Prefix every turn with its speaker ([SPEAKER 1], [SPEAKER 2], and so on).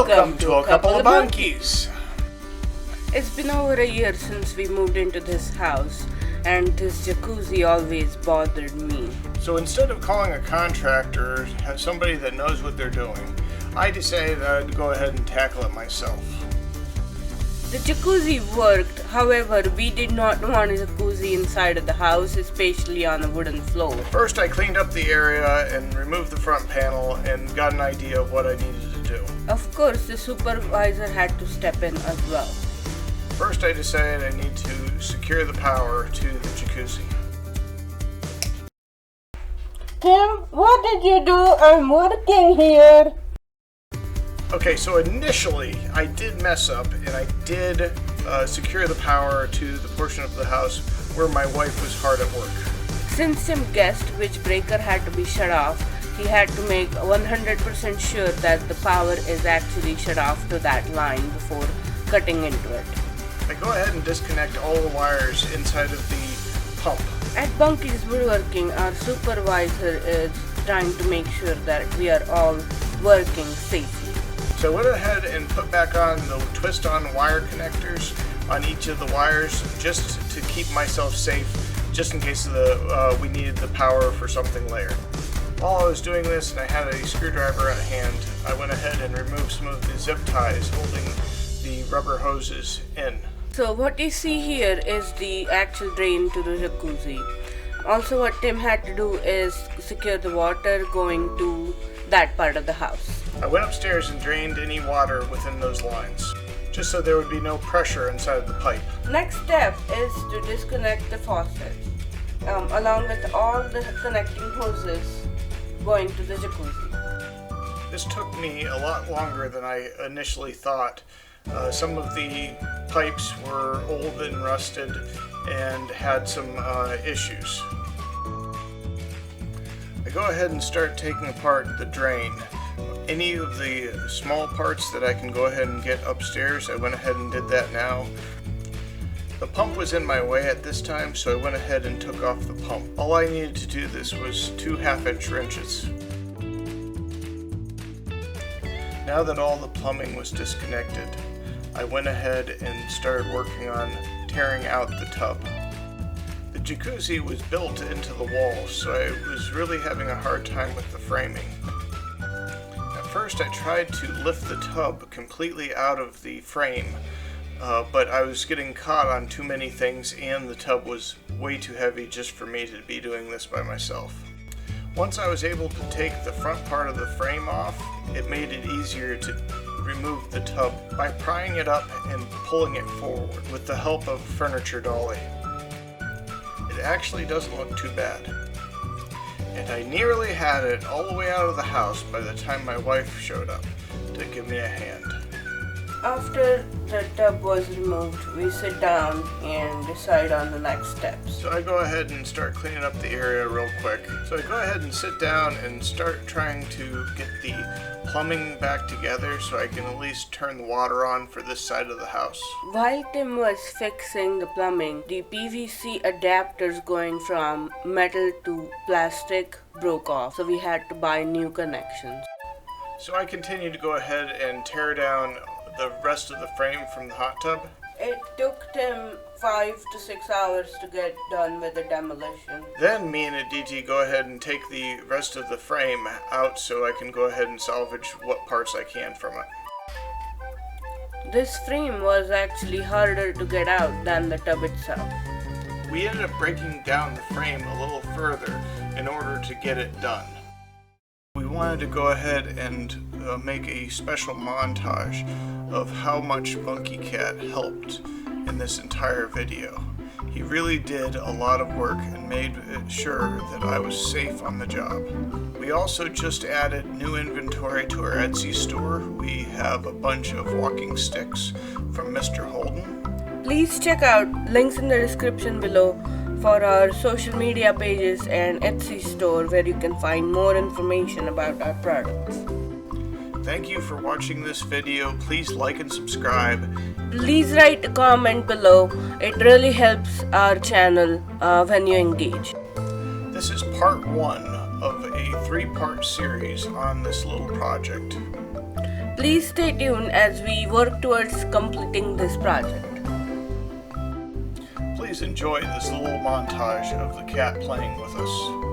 [SPEAKER 1] Welcome to a couple of monkeys.
[SPEAKER 2] It's been over a year since we moved into this house, and this jacuzzi always bothered me.
[SPEAKER 1] So instead of calling a contractor, have somebody that knows what they're doing, I decided I'd go ahead and tackle it myself.
[SPEAKER 2] The jacuzzi worked, however, we did not want a jacuzzi inside of the house, especially on a wooden floor.
[SPEAKER 1] First, I cleaned up the area and removed the front panel and got an idea of what I needed to do.
[SPEAKER 2] Of course, the supervisor had to step in as well.
[SPEAKER 1] First, I decided I need to secure the power to the jacuzzi.
[SPEAKER 2] Tim, what did you do? I'm working here.
[SPEAKER 1] Okay, so initially I did mess up and I did secure the power to the portion of the house where my wife was hard at work.
[SPEAKER 2] Since Tim guessed which breaker had to be shut off, he had to make 100% sure that the power is actually shut off to that line before cutting into it.
[SPEAKER 1] I go ahead and disconnect all the wires inside of the pump.
[SPEAKER 2] At Bunky's Woodworking, our supervisor is trying to make sure that we are all working safely.
[SPEAKER 1] So I went ahead and put back on the twist-on wire connectors on each of the wires just to keep myself safe, just in case we needed the power for something later. While I was doing this and I had a screwdriver at hand, I went ahead and removed some of the zip ties holding the rubber hoses in.
[SPEAKER 2] So what you see here is the actual drain to the jacuzzi. Also, what Tim had to do is secure the water going to that part of the house.
[SPEAKER 1] I went upstairs and drained any water within those lines, just so there would be no pressure inside the pipe.
[SPEAKER 2] Next step is to disconnect the faucet, along with all the connecting hoses going to the jacuzzi.
[SPEAKER 1] This took me a lot longer than I initially thought. Some of the pipes were old and rusted and had some issues. I go ahead and start taking apart the drain. Any of the small parts that I can go ahead and get upstairs, I went ahead and did that now. The pump was in my way at this time, so I went ahead and took off the pump. All I needed to do this was 2 half-inch wrenches. Now that all the plumbing was disconnected, I went ahead and started working on tearing out the tub. The jacuzzi was built into the wall, so I was really having a hard time with the framing. At first I tried to lift the tub completely out of the frame, but I was getting caught on too many things and the tub was way too heavy just for me to be doing this by myself. Once I was able to take the front part of the frame off, it made it easier to remove the tub by prying it up and pulling it forward with the help of a furniture dolly. It actually doesn't look too bad. And I nearly had it all the way out of the house by the time my wife showed up to give me a hand.
[SPEAKER 2] After the tub was removed, we sit down and decide on the next steps.
[SPEAKER 1] So I go ahead and start cleaning up the area real quick. So I go ahead and sit down and start trying to get the plumbing back together so I can at least turn the water on for this side of the house.
[SPEAKER 2] While Tim was fixing the plumbing, the PVC adapters going from metal to plastic broke off, so we had to buy new connections.
[SPEAKER 1] So I continued to go ahead and tear down the rest of the frame from the hot tub.
[SPEAKER 2] It took Tim 5 to 6 hours to get done with the demolition.
[SPEAKER 1] Then me and Aditi go ahead and take the rest of the frame out so I can go ahead and salvage what parts I can from it.
[SPEAKER 2] This frame was actually harder to get out than the tub itself.
[SPEAKER 1] We ended up breaking down the frame a little further in order to get it done. We wanted to go ahead and make a special montage of how much Bunky Cat helped in this entire video. He really did a lot of work and made sure that I was safe on the job. We also just added new inventory to our Etsy store. We have a bunch of walking sticks from Mr. Holden.
[SPEAKER 2] Please check out links in the description below for our social media pages and Etsy store where you can find more information about our products.
[SPEAKER 1] Thank you for watching this video. Please like and subscribe.
[SPEAKER 2] Please write a comment below. It really helps our channel when you engage.
[SPEAKER 1] This is part 1 of a 3-part series on this little project.
[SPEAKER 2] Please stay tuned as we work towards completing this project.
[SPEAKER 1] Please enjoy this little montage of the cat playing with us.